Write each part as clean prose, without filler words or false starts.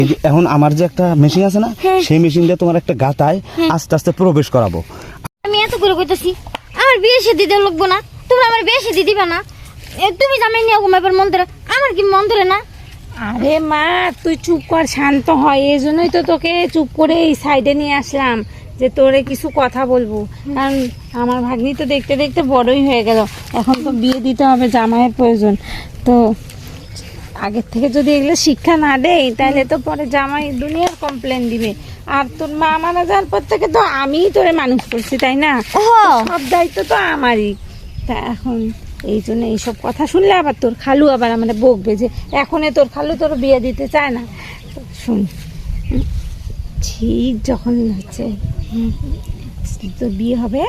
এই যে এখন আমার যে একটা মেশিন আছে না, সেই মেশিন দিয়ে তোমার একটা গাতায় আস্তে আস্তে প্রবেশ করাবো। আমি এত করে কইতাছি আমার বিয়ে শাদী দিতে লাগবো না, তোমরা আমার বিয়ে শাদী দিবা না। তুমি জামাই নিয়ে ঘুমাইবার মন ধরে, আমার কি মন ধরে না? আরে মা তুই চুপ কর, শান্ত হয়। এই জন্যই তো তোকে চুপ করে এই সাইডে নিয়ে আসলাম, যে তোরে কিছু কথা বলবো। কারণ আমার ভাগ্নি তো দেখতে দেখতে বড়ই হয়ে গেল, এখন তো বিয়ে দিতে হবে, জামাইয়ের প্রয়োজন। তো আগের থেকে যদি এগুলো শিক্ষা না দেয় তাহলে তো পরে জামাই দুনিয়ার কমপ্লেন দিবে। আর তোর মা মারা যাওয়ার পর থেকে তো আমিই তোরে মানুষ করছি, তাই না? সব দায়িত্ব তো আমারই। তা এখন এই জন্য এইসব কথা শুনলে আবার তোর খালু আবার আমাদের বকবে যে এখনই তোর খালু তোর বিয়ে দিতে চায় না। তো শুন, ঠিক যখন হচ্ছে তোর বিয়ে হবে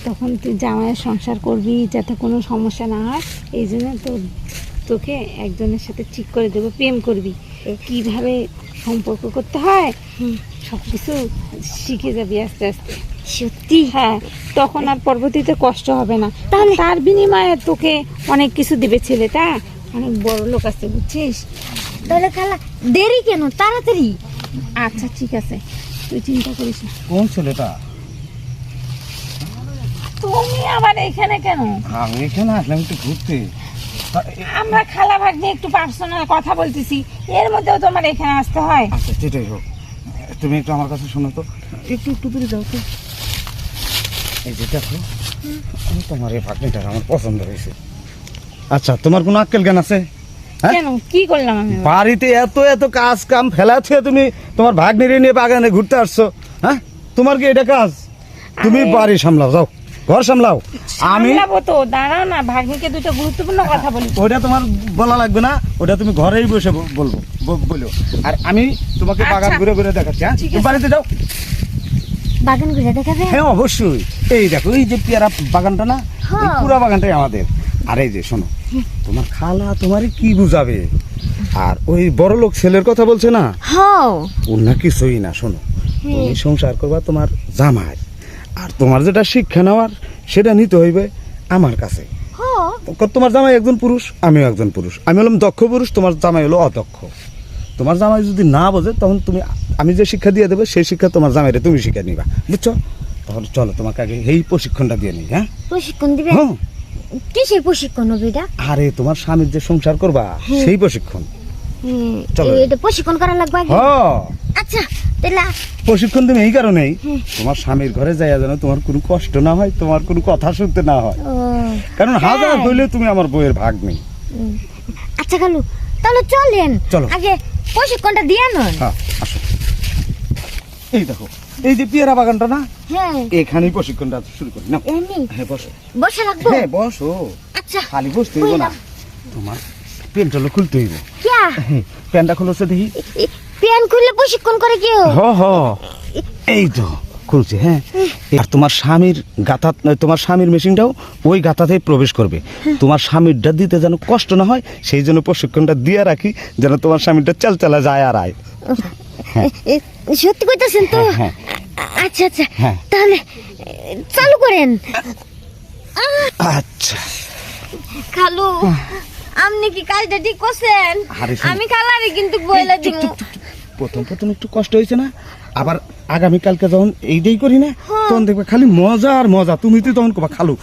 তখন তুই জামাইয়ের সংসার করবি, যাতে কোনো সমস্যা না হয়। এই জন্য তোকে একজনের সাথে ঠিক করে দেবো, প্রেম করবি, কিভাবে সম্পর্ক করতে হয় সব কিছু শিখে যাবি আস্তে আস্তে। সত্যি? হ্যাঁ, তখন আর পরবর্তীতে কষ্ট হবে না। তাহলে তার বিনিময়ে তোকে অনেক কিছু দিবে ছেলেটা, অনেক বড় লোক আছে, বুঝছিস? তাহলে খালা দেরি কেন, তাড়াতাড়ি। আচ্ছা ঠিক আছে, তুই চিন্তা করিস না। কোন ছেলেটা? তুমি আবার এখানে কেন? আমি এখানে আসলাম একটু ঘুরতে। আমরা খালা ভাগ্নে একটু পার্সোনাল কথা বলতেছি, এর মধ্যেও তোমার এখানে আসতে হয়? আচ্ছা যেটাই হোক, তুমি একটু আমার কাছে শোনো তো, একটু একটু দূরে যাও তো। এই যে দেখো, তোমার এই ভাগ্নিটা আমার পছন্দ হয়েছে। আচ্ছা, তোমার কোনো আক্কেল জ্ঞান আছে? কেন, কি করলাম আমি? বাড়িতে এত এত কাজ কাম ফেলাচ্ছে, তুমি তোমার ভাগ্নির নিয়ে বাগানে ঘুরতে আসছো? হ্যাঁ, তোমার কি এটা কাজ? তুমি বাড়ি সামলাও, যাও ঘর সামলাও। আমি তো দাঁড়াও না, ভাগ্নিকে দুটো গুরুত্বপূর্ণ কথা বলি। ওটা তোমার বলা লাগবে না, ওটা তুমি ঘরেই বসে বলবো বলো। আর আমি তোমাকে বাগান ঘুরে ঘুরে দেখাচ্ছি। হ্যাঁ, তুমি বাড়িতে যাও। বাগান ঘুরে দেখাবে? হ্যাঁ অবশ্যই। এই দেখো, এই যে পেয়ারা বাগানটা না, এই পুরা বাগানটাই আমাদের। আর এই যে শোনো, তোমার খালা তোমারই কি বুঝাবে? আর ওই বড় লোক ছেলের কথা বলছে না, ওর না কিছুই না। শোনো, তুমি সংসার করবা তোমার জামাই, আর তোমার যেটা শিক্ষা নেওয়ার সেটা নিতে হইবে আমার কাছে। তোমার জামাই একজন পুরুষ, আমিও একজন পুরুষ। আমি হলাম দক্ষ পুরুষ, তোমার জামাই হলো অদক্ষ। তোমার জামাই যদি না বোঝে, তখন তুমি আমি যে শিক্ষা দিয়ে দেবো সেই শিক্ষা তোমার জামাইরে তুমি শিক্ষা নিবা, বুঝছো? তাহলে চলো তোমাকে আগে এই প্রশিক্ষণটা দিয়ে নিই। হ্যাঁ, প্রশিক্ষণ দিবে? কিসের প্রশিক্ষণ হবে এটা? আরে তোমার স্বামীর যে সংসার করবা সেই প্রশিক্ষণ। চলো, এটা প্রশিক্ষণ করা লাগবে আগে? আচ্ছা, তাহলে প্রশিক্ষণ তুমি এই কারণেই, তোমার স্বামীর ঘরে যাইয়া যেন তোমার কোনো কষ্ট না হয়, তোমার কোনো কথা শুনতে না হয়। কারণ হাজার হইলে তুমি আমার বইয়ের ভাগ নেই। আচ্ছা খালু, তাহলে চলেন আগে প্রশিক্ষণটা দিয়ে নন। হ্যাঁ আসো। এই দেখো, এই যে পেয়ারা বাগানটা না, এখানেই প্রশিক্ষণটা শুরু করি না। হ্যাঁ বসো। বসে রাখবো? হ্যাঁ বসো। আচ্ছা, খালি বসতে হইব না, তোমার প্যান্টটা খুলতে হইব। কিয়া? প্যান্টটা খুলছে দেখি। প্যান্ট খুললে প্রশিক্ষণ করে কেউ? এই তো খুলছে। হ্যাঁ, আর তোমার স্বামীর গাথা, তোমার স্বামীর মেশিনটাও ওই গাথাতেই প্রবেশ করবে। তোমার স্বামীরটা দিতে যেন কষ্ট না হয়, সেই জন্য প্রশিক্ষণটা দিয়ে রাখি, যেন তোমার স্বামীরটা চালা যায় আর আয়। সত্যি কইতাছেন তো? আচ্ছা আচ্ছা, তাহলে চালু করেন। আচ্ছা খালু, আপনি কি কাজটা ঠিক করছেন? আমি খালারে কিন্তু বইলা দিব। প্রথম প্রথম একটু কষ্ট হয়েছে না, আবার আগামী কালকে যখন এইটাই করি না, তখন দেখবে খালি মজা আর মজা। তুমি তো তখন কবা খালু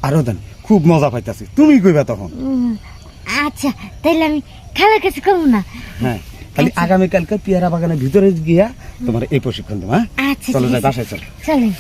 আরো দেন, খুব মজা পাইতাছি, তুমি কইবা তখন। আচ্ছা, তাইলে আমি খালার কাছে করবো না। হ্যাঁ, খালি আগামী কালকে পেয়ারা বাগানের ভিতরে গিয়া তোমার এই প্রশিক্ষণ দেবো। হ্যাঁ, আচ্ছা, চলো যাই বাসায়, চলো। চলেন।